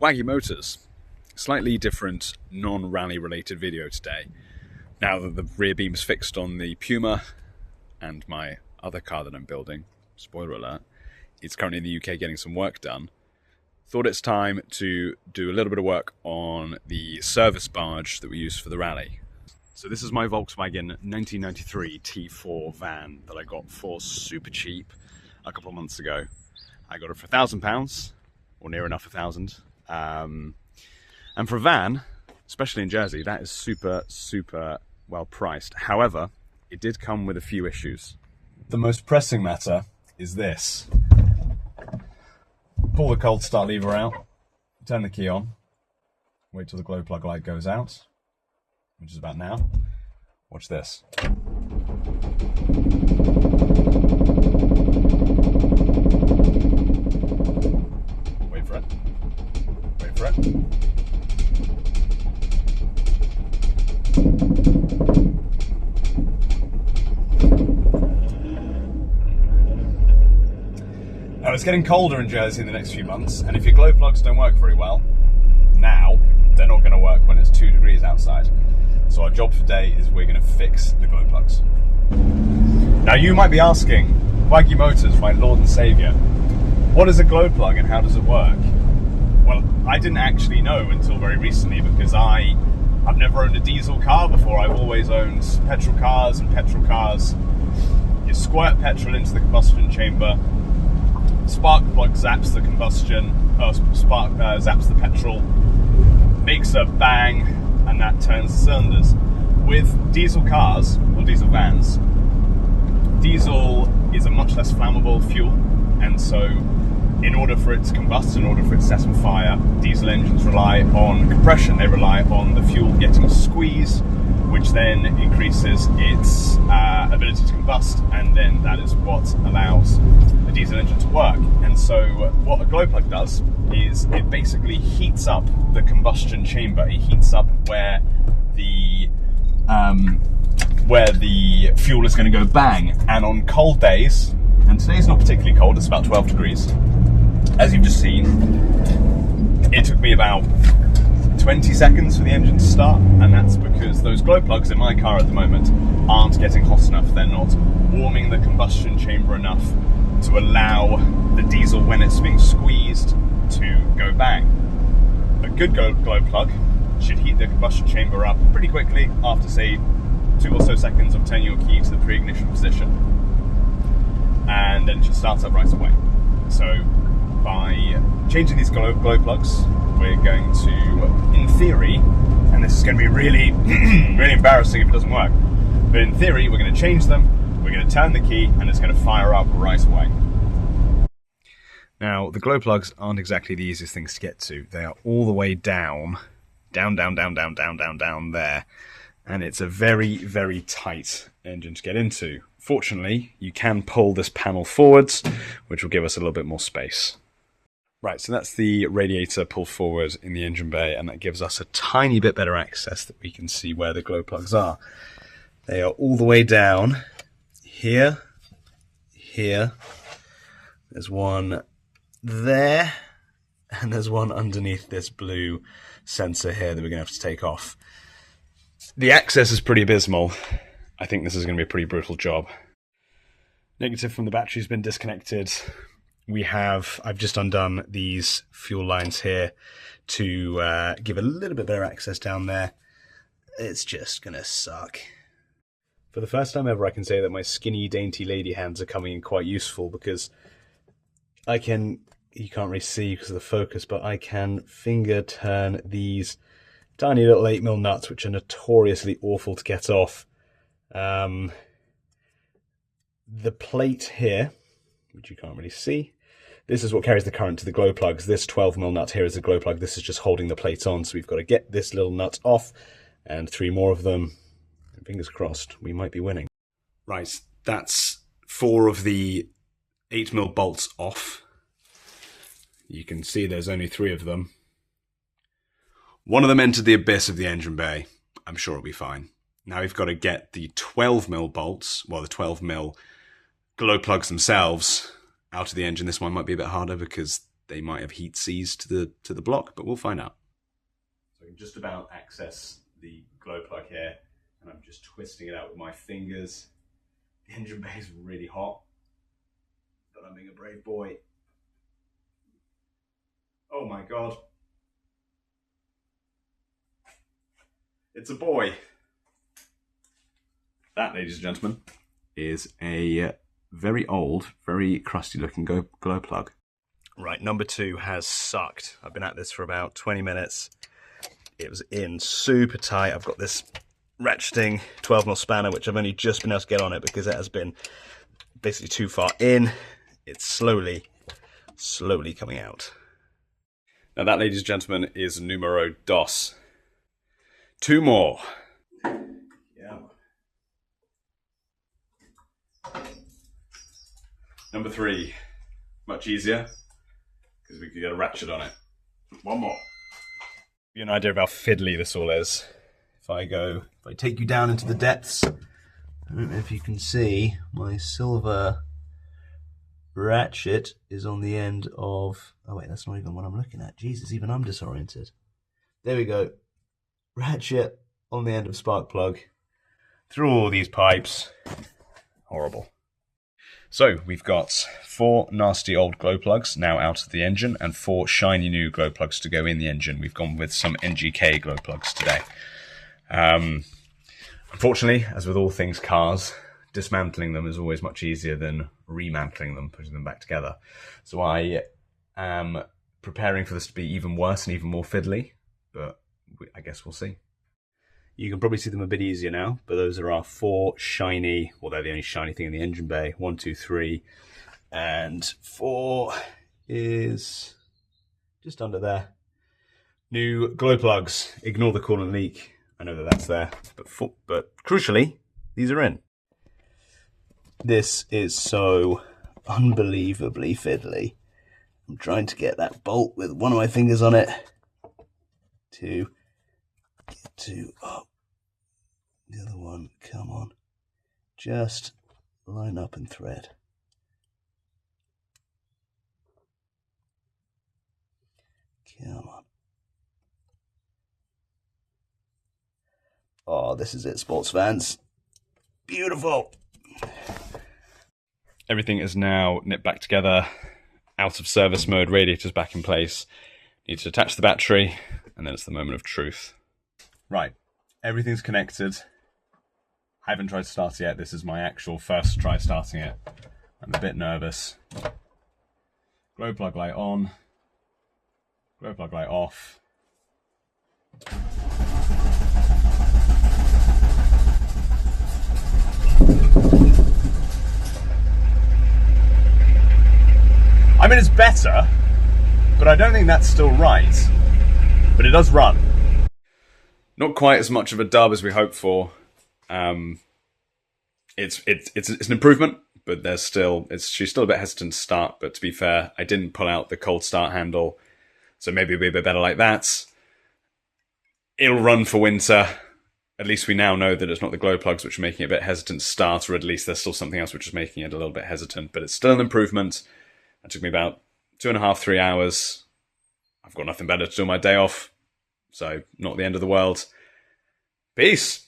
Waggy Motors. Slightly different, non-rally related video today. Now that the rear beam's fixed on the Puma and my other car that I'm building, spoiler alert, it's currently in the UK getting some work done. Thought it's time to do a little bit of work on the service barge that we use for the rally. So this is my Volkswagen 1993 T4 van that I got for super cheap a couple of months ago. I got it for £1,000, or near enough 1,000. And for a van, especially in Jersey, that is super well priced. However, it did come with a few issues. The most pressing matter is this. Pull the cold start lever out, turn the key on, wait till the glow plug light goes out, which is about now. Watch this. Wait for it. Wait for it. Now it's getting colder in Jersey in the next few months, and if your glow plugs don't work very well now, they're not going to work when it's 2 degrees outside. So our job for today is we're going to fix the glow plugs. Now you might be asking, Waggy Motors, my Lord and Saviour, what is a glow plug and how does it work? Well, I didn't actually know until very recently, because I've never owned a diesel car before. I've always owned petrol cars, and petrol cars, you squirt petrol into the combustion chamber, spark plug zaps the combustion, zaps the petrol, makes a bang, and that turns the cylinders. With diesel cars, or diesel vans, diesel is a much less flammable fuel, and so in order for it to combust, in order for it to set on fire, diesel engines rely on compression. They rely on the fuel getting squeezed, which then increases its ability to combust, and then that is what allows the diesel engine to work. And so what a glow plug does is it basically heats up the combustion chamber. It heats up where the fuel is going to go bang. And on cold days, and today's not particularly cold, it's about 12 degrees, as you've just seen, it took me about 20 seconds for the engine to start, and that's because those glow plugs in my car at the moment aren't getting hot enough. They're not warming the combustion chamber enough to allow the diesel, when it's being squeezed, to go bang. A good glow plug should heat the combustion chamber up pretty quickly after, say, 2 or so seconds of turning your key to the pre-ignition position, and then it should start up right away. So by changing these glow plugs, we're going to, in theory, and this is going to be really, really embarrassing if it doesn't work, but in theory, we're going to change them, we're going to turn the key, and it's going to fire up right away. Now, the glow plugs aren't exactly the easiest things to get to. They are all the way down there, and it's a very tight engine to get into. Fortunately, you can pull this panel forwards, which will give us a little bit more space. Right, so that's the radiator pulled forward in the engine bay, and that gives us a tiny bit better access that we can see where the glow plugs are. They are all the way down here. There's one there, and there's one underneath this blue sensor here that we're going to have to take off. The access is pretty abysmal. I think this is going to be a pretty brutal job. Negative from the battery's been disconnected. I've just undone these fuel lines here to give a little bit better access down there. It's just going to suck. For the first time ever, I can say that my skinny, dainty lady hands are coming in quite useful, because you can't really see because of the focus, but I can finger turn these tiny little 8mm nuts, which are notoriously awful to get off. The plate here, which you can't really see, this is what carries the current to the glow plugs. This 12mm nut here is the glow plug. This is just holding the plate on, so we've got to get this little nut off, and 3 more of them. Fingers crossed, we might be winning. Right, that's 4 of the 8mm bolts off. You can see there's only 3 of them. One of them entered the abyss of the engine bay. I'm sure it'll be fine. Now we've got to get the 12mm bolts, well, the 12mm glow plugs themselves, out of the engine. This one might be a bit harder because they might have heat seized to the block, but we'll find out. So I can just about access the glow plug here, and I'm just twisting it out with my fingers. The engine bay is really hot, but I'm being a brave boy. Oh my God. It's a boy. That, ladies and gentlemen, is a very old, very crusty looking glow plug. Right, number 2 has sucked. I've been at this for about 20 minutes. It was in super tight. I've got this ratcheting 12mm spanner, which I've only just been able to get on it because it has been basically too far in. It's slowly coming out. Now that, ladies and gentlemen, is numero dos. 2 more. Yeah. Number 3, much easier, because we could get a ratchet on it. 1 more. Give you an idea of how fiddly this all is. If I take you down into the depths, I don't know if you can see, my silver ratchet is on the end of, oh wait, that's not even what I'm looking at. Jesus, even I'm disoriented. There we go. Ratchet on the end of spark plug. Through all these pipes. Horrible. So we've got 4 nasty old glow plugs now out of the engine and 4 shiny new glow plugs to go in the engine. We've gone with some NGK glow plugs today. Unfortunately, as with all things cars, dismantling them is always much easier than remantling them, putting them back together. So I am preparing for this to be even worse and even more fiddly, but I guess we'll see. You can probably see them a bit easier now, but those are our 4 shiny, well, they're the only shiny thing in the engine bay. 1, 2, 3, and 4 is just under there. New glow plugs. Ignore the coolant leak. I know that that's there, but crucially, these are in. This is so unbelievably fiddly. I'm trying to get that bolt with one of my fingers on it to get to, oh, the other one, come on. Just line up and thread. Come on. Oh, this is it, sports fans. Beautiful. Everything is now knit back together, out of service mode, radiator's back in place. Need to attach the battery, and then it's the moment of truth. Right, everything's connected. I haven't tried to start it yet. This is my actual first try starting it. I'm a bit nervous. Glow plug light on. Glow plug light off. I mean, it's better, but I don't think that's still right. But it does run. Not quite as much of a dub as we hoped for. It's an improvement, but she's still a bit hesitant to start. But to be fair, I didn't pull out the cold start handle, so maybe it'll be a bit better like that. It'll run for winter. At least we now know that it's not the glow plugs which are making it a bit hesitant to start, or at least there's still something else which is making it a little bit hesitant. But it's still an improvement. It took me about 2.5, 3 hours. I've got nothing better to do on my day off, so not the end of the world. Peace.